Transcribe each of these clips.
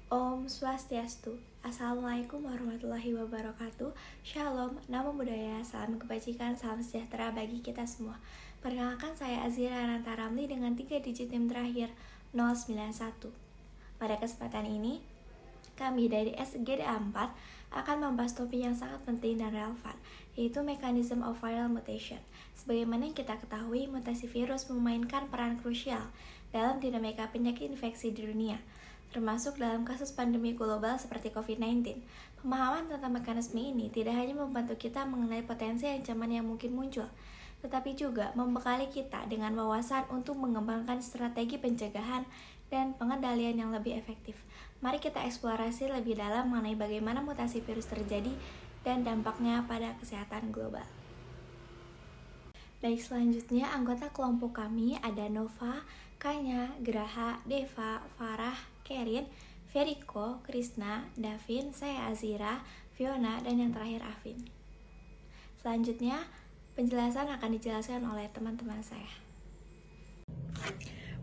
Om Swastiastu. Assalamualaikum warahmatullahi wabarakatuh. Shalom, namo buddhaya, salam kebajikan, salam sejahtera bagi kita semua. Perkenalkan, saya Azira Ananta Ramli dengan 3 digit NIM terakhir 091. Pada kesempatan ini, kami dari SGDA 4 akan membahas topik yang sangat penting dan relevan, yaitu Mechanism of Viral Mutation. Sebagaimana yang kita ketahui, mutasi virus memainkan peran krusial dalam dinamika penyakit infeksi di dunia, termasuk dalam kasus pandemi global seperti COVID-19. Pemahaman tentang mekanisme ini tidak hanya membantu kita mengenai potensi ancaman yang mungkin muncul, tetapi juga membekali kita dengan wawasan untuk mengembangkan strategi pencegahan dan pengendalian yang lebih efektif. Mari kita eksplorasi lebih dalam mengenai bagaimana mutasi virus terjadi dan dampaknya pada kesehatan global. Baik, selanjutnya anggota kelompok kami ada Nova, Kanya, Graha, Deva, Farah, Kerin, Veriko, Krisna, Davin, saya Azira, Fiona, dan yang terakhir Afin. Selanjutnya, penjelasan akan dijelaskan oleh teman-teman saya.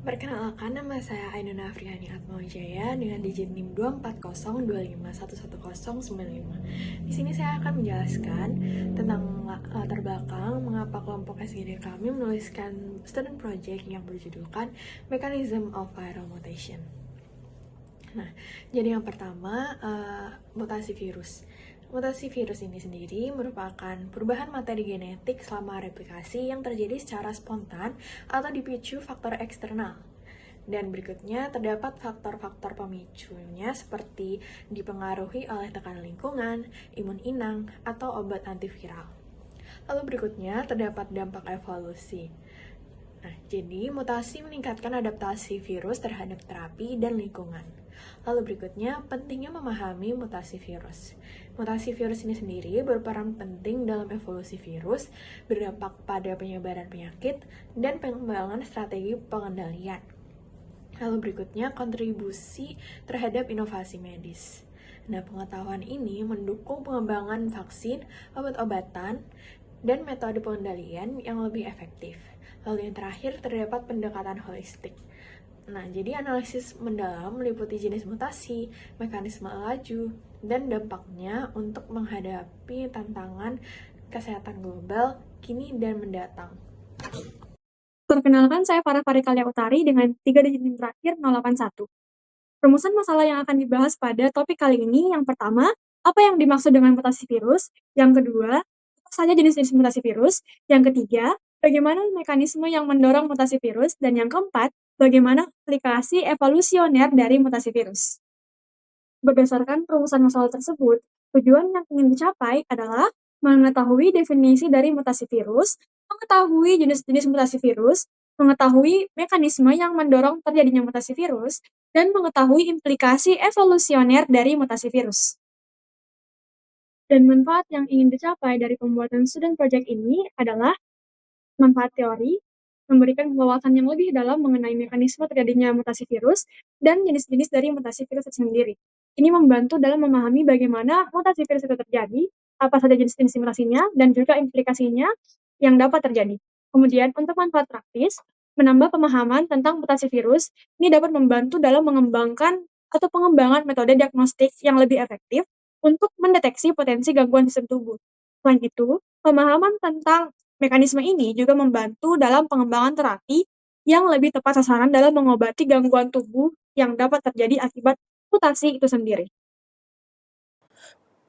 Perkenalkan, nama saya Ainuna Afriani Atmawijaya dengan digit NIM 24025119095. Di sini saya akan menjelaskan tentang latar belakang mengapa kelompok SGD kami menuliskan student project yang berjudulkan Mechanism of Viral Mutation. Nah, jadi yang pertama, mutasi virus. Mutasi virus ini sendiri merupakan perubahan materi genetik selama replikasi yang terjadi secara spontan atau dipicu faktor eksternal. Dan berikutnya terdapat faktor-faktor pemicunya seperti dipengaruhi oleh tekanan lingkungan, imun inang, atau obat antiviral. Lalu berikutnya terdapat dampak evolusi. Nah, jadi mutasi meningkatkan adaptasi virus terhadap terapi dan lingkungan. Lalu berikutnya, pentingnya memahami mutasi virus. Mutasi virus ini sendiri berperan penting dalam evolusi virus, berdampak pada penyebaran penyakit, dan pengembangan strategi pengendalian. Lalu berikutnya, kontribusi terhadap inovasi medis. Nah, pengetahuan ini mendukung pengembangan vaksin, obat-obatan, dan metode pengendalian yang lebih efektif. Lalu yang terakhir, terdapat pendekatan holistik. Nah, jadi analisis mendalam meliputi jenis mutasi, mekanisme laju, dan dampaknya untuk menghadapi tantangan kesehatan global kini dan mendatang. Perkenalkan, saya Farah Farikalia Utari dengan 3 digit NIM terakhir 081. Rumusan masalah yang akan dibahas pada topik kali ini, yang pertama, apa yang dimaksud dengan mutasi virus? Yang kedua, apa saja jenis-jenis mutasi virus? Yang ketiga, bagaimana mekanisme yang mendorong mutasi virus? Dan yang keempat, bagaimana aplikasi evolusioner dari mutasi virus? Berdasarkan rumusan masalah tersebut, tujuan yang ingin dicapai adalah mengetahui definisi dari mutasi virus, mengetahui jenis-jenis mutasi virus, mengetahui mekanisme yang mendorong terjadinya mutasi virus, dan mengetahui implikasi evolusioner dari mutasi virus. Dan manfaat yang ingin dicapai dari pembuatan student project ini adalah manfaat teori, memberikan wawasan yang lebih dalam mengenai mekanisme terjadinya mutasi virus dan jenis-jenis dari mutasi virus itu sendiri. Ini membantu dalam memahami bagaimana mutasi virus itu terjadi, apa saja jenis-jenis mutasinya, dan juga implikasinya yang dapat terjadi. Kemudian, untuk manfaat praktis, menambah pemahaman tentang mutasi virus, ini dapat membantu dalam mengembangkan atau pengembangan metode diagnostik yang lebih efektif untuk mendeteksi potensi gangguan sistem tubuh. Selain itu, pemahaman tentang mekanisme ini juga membantu dalam pengembangan terapi yang lebih tepat sasaran dalam mengobati gangguan tubuh yang dapat terjadi akibat mutasi itu sendiri.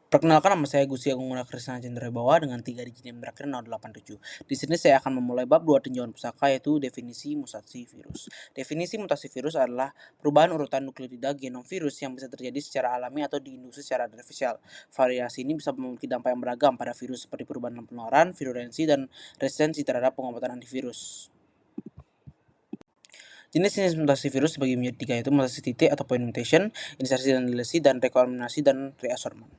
Perkenalkan, nama saya Gusti Agung Krisna Cenderebawa dengan 3 digit NIM terakhir 087. Di sini saya akan memulai bab 2 tinjauan pusaka, yaitu definisi mutasi virus. Definisi mutasi virus adalah perubahan urutan nukleotida genom virus yang bisa terjadi secara alami atau diinduksi secara artifisial. Variasi ini bisa memiliki dampak yang beragam pada virus seperti perubahan penularan, virulensi, dan resistensi terhadap pengobatan antivirus. Jenis-jenis mutasi virus dibagi menjadi 3, yaitu mutasi titik atau point mutation, insersi dan delesi, dan rekombinasi dan reassortment.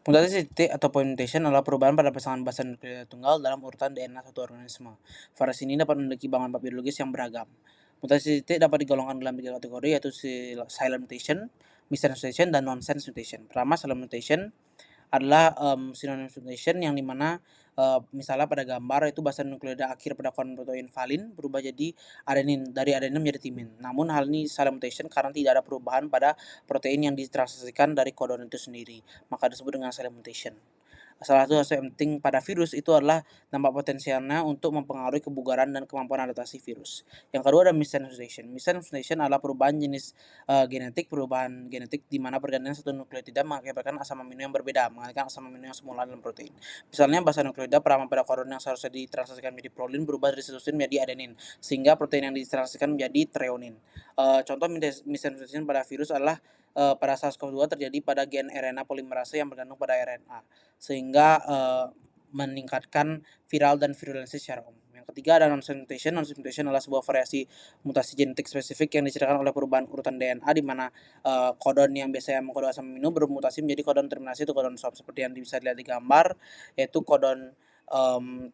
Mutasi titik atau point mutation adalah perubahan pada pasangan basa nukleotida tunggal dalam urutan DNA suatu organisme. Variasi ini dapat memiliki dampak biologis yang beragam. Mutasi titik dapat digolongkan dalam 3 kategori, yaitu silent mutation, missense mutation, dan nonsense mutation. Pertama, silent mutation adalah synonymous mutation yang dimana Misalnya pada gambar itu basan nukleoida akhir pada kodon protein valin berubah jadi adenin, dari adenin menjadi timin. Namun hal ini silent mutation karena tidak ada perubahan pada protein yang ditranslasikan dari kodon itu sendiri, maka disebut dengan silent mutation. Salah satu aspek penting pada virus itu adalah dampak potensialnya untuk mempengaruhi kebugaran dan kemampuan adaptasi virus. Yang kedua ada missense mutation. Missense mutation adalah perubahan jenis perubahan genetik di mana pergantian satu nukleotida mengakibatkan asam amino yang berbeda, mengalihkan asam amino yang semula dalam protein. Misalnya basa nukleotida peraman pada kodon yang seharusnya ditranslasikan menjadi prolin berubah dari sitosin menjadi adenin, sehingga protein yang ditranslasikan menjadi treonin. Contoh missense mutation pada virus adalah pada SARS-CoV-2 terjadi pada gen RNA polimerase yang bergantung pada RNA, sehingga meningkatkan viral dan virulensi secara umum. Yang ketiga ada nonsense mutation. Nonsense mutation adalah sebuah variasi mutasi genetik spesifik yang diceritakan oleh perubahan urutan DNA di mana kodon yang biasanya mengkode asam amino bermutasi menjadi kodon terminasi atau kodon stop, seperti yang bisa dilihat di gambar, yaitu kodon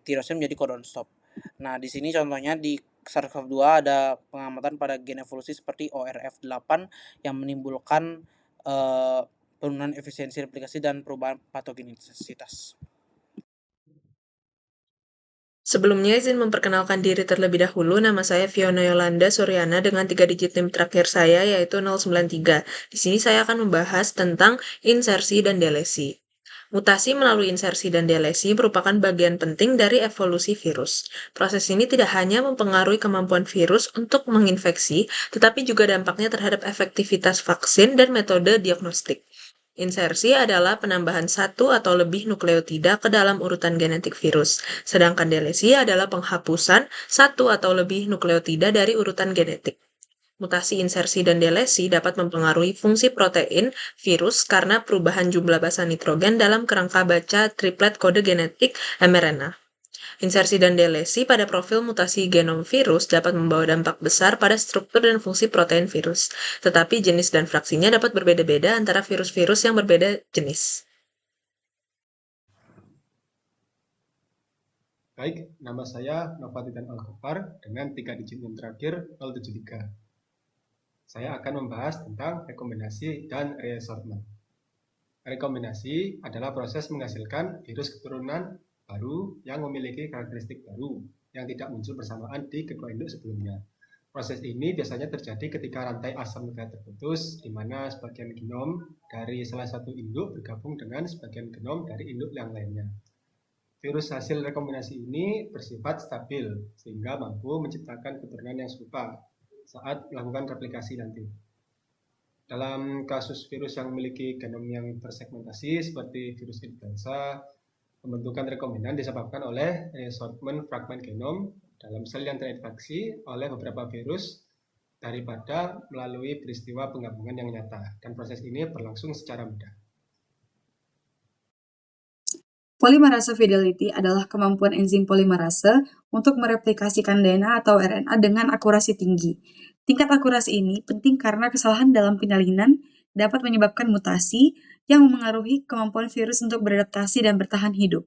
tirosin menjadi kodon stop. Nah, di sini contohnya di SARS-CoV-2 ada pengamatan pada gen evolusi seperti ORF8 yang menimbulkan penurunan efisiensi replikasi dan perubahan patogenisitas. Sebelumnya izin memperkenalkan diri terlebih dahulu, nama saya Fiona Yolanda Suryana dengan 3 digit NIM terakhir saya yaitu 093. Di sini saya akan membahas tentang insersi dan delesi. Mutasi melalui insersi dan delesi merupakan bagian penting dari evolusi virus. Proses ini tidak hanya mempengaruhi kemampuan virus untuk menginfeksi, tetapi juga dampaknya terhadap efektivitas vaksin dan metode diagnostik. Insersi adalah penambahan satu atau lebih nukleotida ke dalam urutan genetik virus, sedangkan delesi adalah penghapusan satu atau lebih nukleotida dari urutan genetik. Mutasi insersi dan delesi dapat mempengaruhi fungsi protein virus karena perubahan jumlah basa nitrogen dalam kerangka baca triplet kode genetik mRNA. Insersi dan delesi pada profil mutasi genom virus dapat membawa dampak besar pada struktur dan fungsi protein virus, tetapi jenis dan fraksinya dapat berbeda-beda antara virus-virus yang berbeda jenis. Baik, nama saya Novatidan Al-Ghaffar dengan 3 digit NIM terakhir 073. Saya akan membahas tentang rekombinasi dan reassortment. Rekombinasi adalah proses menghasilkan virus keturunan baru yang memiliki karakteristik baru yang tidak muncul bersamaan di kedua induk sebelumnya. Proses ini biasanya terjadi ketika rantai asam nukleat terputus, di mana sebagian genom dari salah satu induk bergabung dengan sebagian genom dari induk yang lainnya. Virus hasil rekombinasi ini bersifat stabil, sehingga mampu menciptakan keturunan yang serupa saat melakukan replikasi nanti. Dalam kasus virus yang memiliki genom yang tersegmentasi seperti virus influenza, pembentukan rekombinan disebabkan oleh reassortment fragmen genom dalam sel yang terinfeksi oleh beberapa virus daripada melalui peristiwa penggabungan yang nyata, dan proses ini berlangsung secara mudah. Polimerase fidelity adalah kemampuan enzim polimerase untuk mereplikasikan DNA atau RNA dengan akurasi tinggi. Tingkat akurasi ini penting karena kesalahan dalam penyalinan dapat menyebabkan mutasi yang memengaruhi kemampuan virus untuk beradaptasi dan bertahan hidup.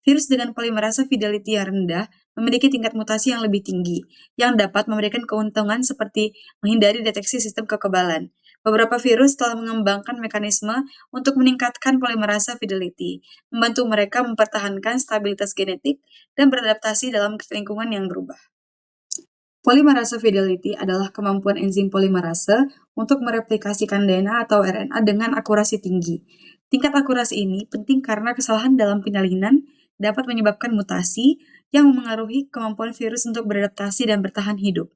Virus dengan polimerase fidelity yang rendah memiliki tingkat mutasi yang lebih tinggi, yang dapat memberikan keuntungan seperti menghindari deteksi sistem kekebalan. Beberapa virus telah mengembangkan mekanisme untuk meningkatkan polimerase fidelity, membantu mereka mempertahankan stabilitas genetik dan beradaptasi dalam lingkungan yang berubah. Polimerase fidelity adalah kemampuan enzim polimerase untuk mereplikasikan DNA atau RNA dengan akurasi tinggi. Tingkat akurasi ini penting karena kesalahan dalam penyalinan dapat menyebabkan mutasi yang memengaruhi kemampuan virus untuk beradaptasi dan bertahan hidup.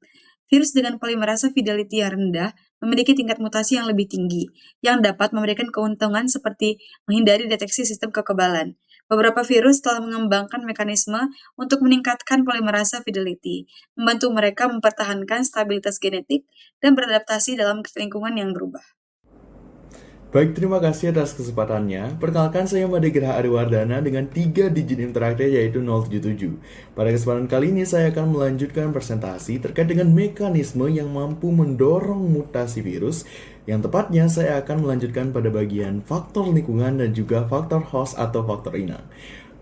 Virus dengan polimerase fidelity yang rendah memiliki tingkat mutasi yang lebih tinggi, yang dapat memberikan keuntungan seperti menghindari deteksi sistem kekebalan. Beberapa virus telah mengembangkan mekanisme untuk meningkatkan polimerase fidelity, membantu mereka mempertahankan stabilitas genetik dan beradaptasi dalam lingkungan yang berubah. Baik, terima kasih atas kesempatannya. Perkenalkan saya Made Graha Ariwardana dengan 3 digit NIM terakhir yaitu 077. Pada kesempatan kali ini saya akan melanjutkan presentasi terkait dengan mekanisme yang mampu mendorong mutasi virus. Yang tepatnya saya akan melanjutkan pada bagian faktor lingkungan dan juga faktor host atau faktor inang.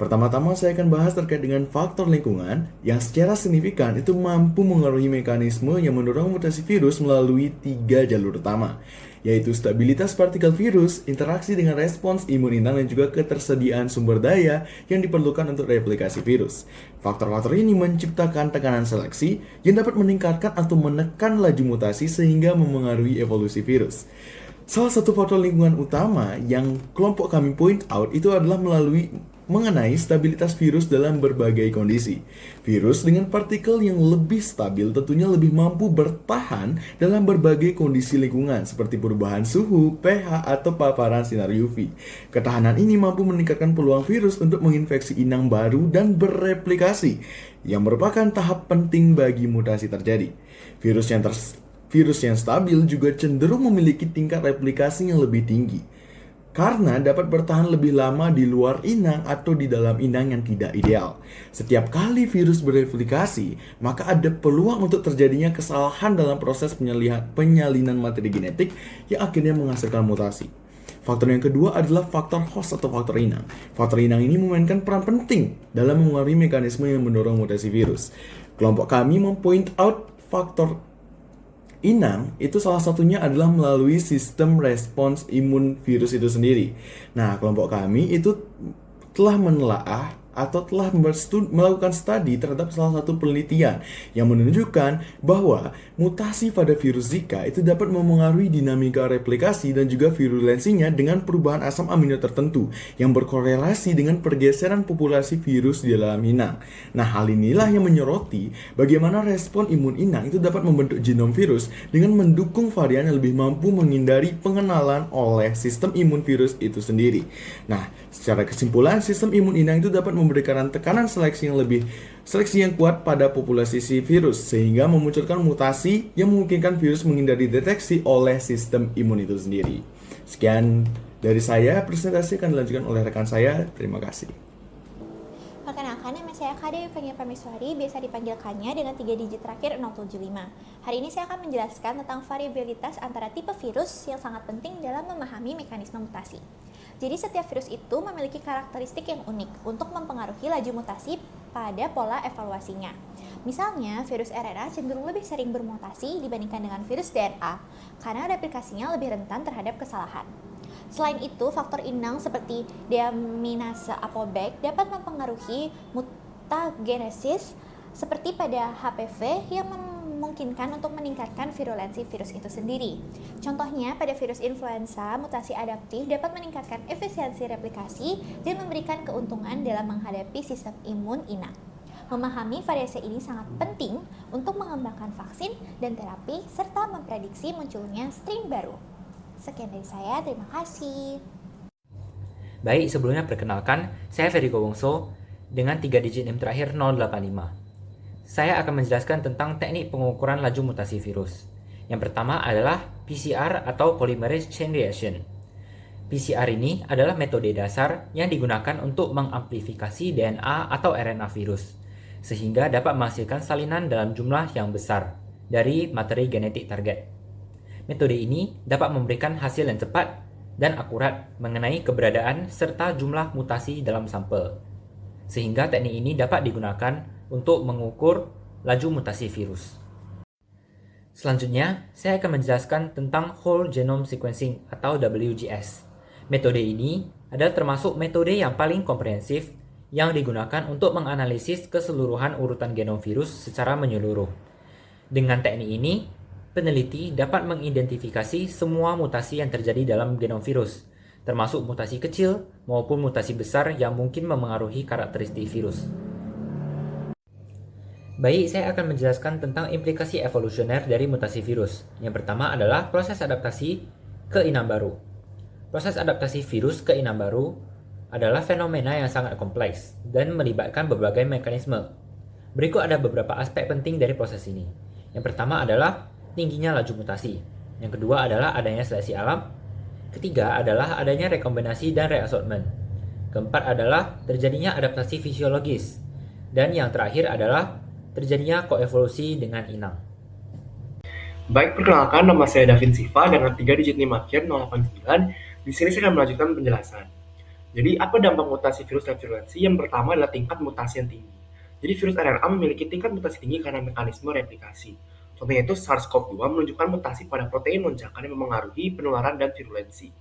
Pertama-tama saya akan bahas terkait dengan faktor lingkungan yang secara signifikan itu mampu mengaruhi mekanisme yang mendorong mutasi virus melalui 3 jalur utama, yaitu stabilitas partikel virus, interaksi dengan respons imun inang, dan juga ketersediaan sumber daya yang diperlukan untuk replikasi virus. Faktor-faktor ini menciptakan tekanan seleksi yang dapat meningkatkan atau menekan laju mutasi sehingga memengaruhi evolusi virus. Salah satu faktor lingkungan utama yang kelompok kami point out itu adalah mengenai stabilitas virus dalam berbagai kondisi. Virus dengan partikel yang lebih stabil tentunya lebih mampu bertahan dalam berbagai kondisi lingkungan seperti perubahan suhu, pH, atau paparan sinar UV. Ketahanan ini mampu meningkatkan peluang virus untuk menginfeksi inang baru dan bereplikasi, yang merupakan tahap penting bagi mutasi terjadi. Virus yang stabil juga cenderung memiliki tingkat replikasi yang lebih tinggi, karena dapat bertahan lebih lama di luar inang atau di dalam inang yang tidak ideal. Setiap kali virus bereplikasi, maka ada peluang untuk terjadinya kesalahan dalam proses penyalinan materi genetik yang akhirnya menghasilkan mutasi. Faktor yang kedua adalah faktor host atau faktor inang. Faktor inang ini memainkan peran penting dalam mengaruhi mekanisme yang mendorong mutasi virus. Kelompok kami mempoint out faktor inang itu salah satunya adalah melalui sistem respons imun virus itu sendiri. Nah, kelompok kami itu telah menelaah atau telah melakukan studi terhadap salah satu penelitian yang menunjukkan bahwa mutasi pada virus Zika itu dapat memengaruhi dinamika replikasi dan juga virulensinya dengan perubahan asam amino tertentu yang berkorelasi dengan pergeseran populasi virus di dalam inang. Nah, hal inilah yang menyoroti bagaimana respon imun inang itu dapat membentuk genom virus dengan mendukung varian yang lebih mampu menghindari pengenalan oleh sistem imun virus itu sendiri. Nah, secara kesimpulan, sistem imun inang itu dapat memberikan tekanan seleksi yang kuat pada populasi si virus sehingga memunculkan mutasi yang memungkinkan virus menghindari deteksi oleh sistem imun itu sendiri. Sekian dari saya, presentasi akan dilanjutkan oleh rekan saya. Terima kasih. Perkenalkan, nama saya Kade Yuvenia Prameswari, biasa dipanggilkannya dengan 3 digit terakhir 075. Hari ini saya akan menjelaskan tentang variabilitas antara tipe virus yang sangat penting dalam memahami mekanisme mutasi. Jadi setiap virus itu memiliki karakteristik yang unik untuk mempengaruhi laju mutasi pada pola evaluasinya. Misalnya, virus RNA cenderung lebih sering bermutasi dibandingkan dengan virus DNA karena replikasinya lebih rentan terhadap kesalahan. Selain itu, faktor inang seperti deaminase ApoB dapat mempengaruhi mutagenesis seperti pada HPV yang memungkinkan untuk meningkatkan virulensi virus itu sendiri. Contohnya, pada virus influenza, mutasi adaptif dapat meningkatkan efisiensi replikasi dan memberikan keuntungan dalam menghadapi sistem imun inang. Memahami variasi ini sangat penting untuk mengembangkan vaksin dan terapi serta memprediksi munculnya strain baru. Sekian dari saya, terima kasih. Baik, sebelumnya perkenalkan, saya Feriko Wongso dengan 3 digit NIM terakhir 085. Saya akan menjelaskan tentang teknik pengukuran laju mutasi virus. Yang pertama adalah PCR atau Polymerase Chain Reaction. PCR ini adalah metode dasar yang digunakan untuk mengamplifikasi DNA atau RNA virus, sehingga dapat menghasilkan salinan dalam jumlah yang besar dari materi genetik target. Metode ini dapat memberikan hasil yang cepat dan akurat mengenai keberadaan serta jumlah mutasi dalam sampel, sehingga teknik ini dapat digunakan untuk mengukur laju mutasi virus. Selanjutnya, saya akan menjelaskan tentang Whole Genome Sequencing atau WGS. Metode ini adalah termasuk metode yang paling komprehensif yang digunakan untuk menganalisis keseluruhan urutan genom virus secara menyeluruh. Dengan teknik ini, peneliti dapat mengidentifikasi semua mutasi yang terjadi dalam genom virus, termasuk mutasi kecil maupun mutasi besar yang mungkin memengaruhi karakteristik virus. Baik, saya akan menjelaskan tentang implikasi evolusioner dari mutasi virus. Yang pertama adalah proses adaptasi ke inang baru. Proses adaptasi virus ke inang baru adalah fenomena yang sangat kompleks dan melibatkan berbagai mekanisme. Berikut ada beberapa aspek penting dari proses ini. Yang pertama adalah tingginya laju mutasi. Yang kedua adalah adanya seleksi alam. Ketiga adalah adanya rekombinasi dan reassortment. Keempat adalah terjadinya adaptasi fisiologis. Dan yang terakhir adalah terjadinya koevolusi dengan inang. Baik, perkenalkan, nama saya Davin Siva dengan 3 digit NIM akhir 089. Di sini saya akan melanjutkan penjelasan. Jadi apa dampak mutasi virus dan virulensi? Yang pertama adalah tingkat mutasi yang tinggi. Jadi virus RNA memiliki tingkat mutasi tinggi karena mekanisme replikasi. Contohnya itu SARS-CoV-2 menunjukkan mutasi pada protein lonjakan yang memengaruhi penularan dan virulensi.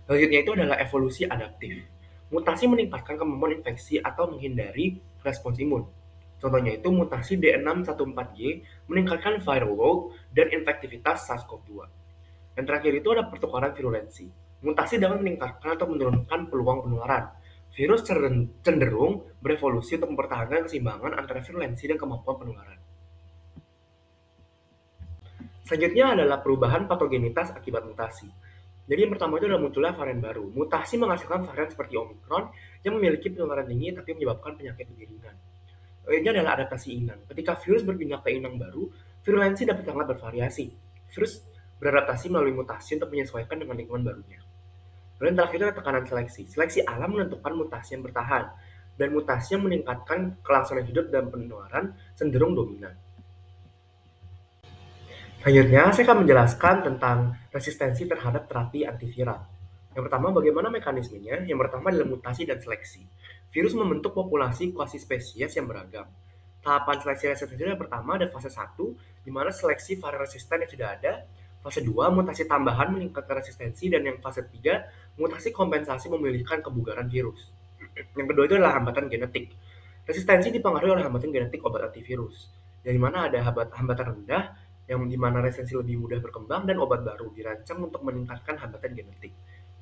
Selanjutnya itu adalah evolusi adaptif. Mutasi meningkatkan kemampuan infeksi atau menghindari respons imun. Contohnya itu mutasi D614G meningkatkan viral load dan infektivitas SARS-CoV-2. Dan terakhir itu ada pertukaran virulensi. Mutasi dapat meningkatkan atau menurunkan peluang penularan. Virus cenderung berevolusi untuk mempertahankan keseimbangan antara virulensi dan kemampuan penularan. Selanjutnya adalah perubahan patogenitas akibat mutasi. Jadi yang pertama itu adalah munculnya varian baru. Mutasi menghasilkan varian seperti Omicron yang memiliki penularan tinggi tapi menyebabkan penyakit lebih ringan. Ini adalah adaptasi inang. Ketika virus berpindah ke inang baru, virulensi dapat sangat bervariasi. Virus beradaptasi melalui mutasi untuk menyesuaikan dengan lingkungan barunya. Kemudian terakhir adalah tekanan seleksi. Seleksi alam menentukan mutasi yang bertahan, dan mutasi yang meningkatkan kelangsungan hidup dan penularan cenderung dominan. Selanjutnya, saya akan menjelaskan tentang resistensi terhadap terapi antiviral. Yang pertama, bagaimana mekanismenya? Yang pertama adalah mutasi dan seleksi. Virus membentuk populasi kuasi spesies yang beragam. Tahapan seleksi resistensi yang pertama ada fase 1, di mana seleksi varian resisten yang sudah ada. Fase 2, mutasi tambahan meningkatkan resistensi. Dan yang fase 3, mutasi kompensasi memulihkan kebugaran virus. Yang kedua itu adalah hambatan genetik. Resistensi dipengaruhi oleh hambatan genetik obat antivirus, dari mana ada hambatan rendah yang dimana resistensi lebih mudah berkembang dan obat baru dirancang untuk meningkatkan hambatan genetik.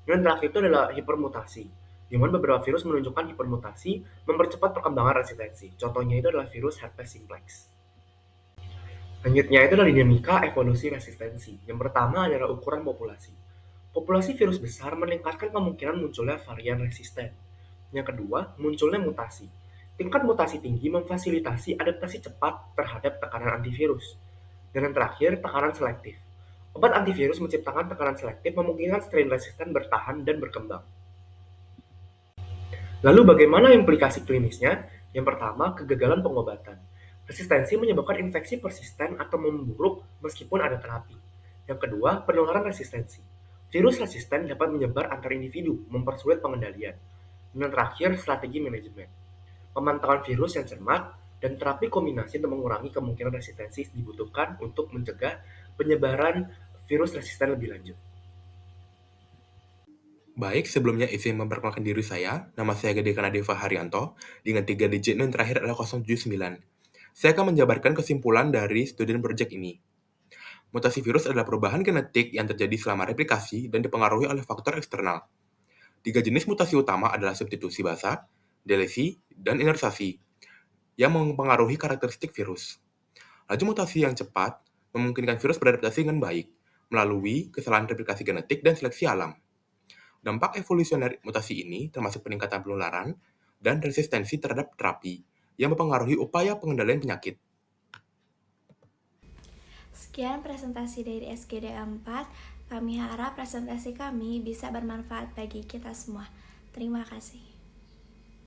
Dan terakhir itu adalah hipermutasi, di mana beberapa virus menunjukkan hipermutasi mempercepat perkembangan resistensi. Contohnya itu adalah virus herpes simplex. Selanjutnya itu adalah dinamika evolusi resistensi. Yang pertama adalah ukuran populasi. Populasi virus besar meningkatkan kemungkinan munculnya varian resisten. Yang kedua, munculnya mutasi. Tingkat mutasi tinggi memfasilitasi adaptasi cepat terhadap tekanan antivirus. Dan yang terakhir, tekanan selektif. Obat antivirus menciptakan tekanan selektif memungkinkan strain resisten bertahan dan berkembang. Lalu bagaimana implikasi klinisnya? Yang pertama, kegagalan pengobatan. Resistensi menyebabkan infeksi persisten atau memburuk meskipun ada terapi. Yang kedua, penularan resistensi. Virus resisten dapat menyebar antar individu, mempersulit pengendalian. Dan terakhir, strategi manajemen. Pemantauan virus yang cermat dan terapi kombinasi untuk mengurangi kemungkinan resistensi dibutuhkan untuk mencegah penyebaran virus resisten lebih lanjut. Baik, sebelumnya izin memperkenalkan diri saya. Nama saya Gede Kanadeva Haryanto, dengan 3 digit yang terakhir adalah 079. Saya akan menjabarkan kesimpulan dari student project ini. Mutasi virus adalah perubahan genetik yang terjadi selama replikasi dan dipengaruhi oleh faktor eksternal. 3 jenis mutasi utama adalah substitusi basa, delesi, dan inersasi, yang mempengaruhi karakteristik virus. Laju mutasi yang cepat memungkinkan virus beradaptasi dengan baik, melalui kesalahan replikasi genetik dan seleksi alam. Dampak evolusioner mutasi ini termasuk peningkatan penularan dan resistensi terhadap terapi, yang mempengaruhi upaya pengendalian penyakit. Sekian presentasi dari SGD 4. Kami harap presentasi kami bisa bermanfaat bagi kita semua. Terima kasih.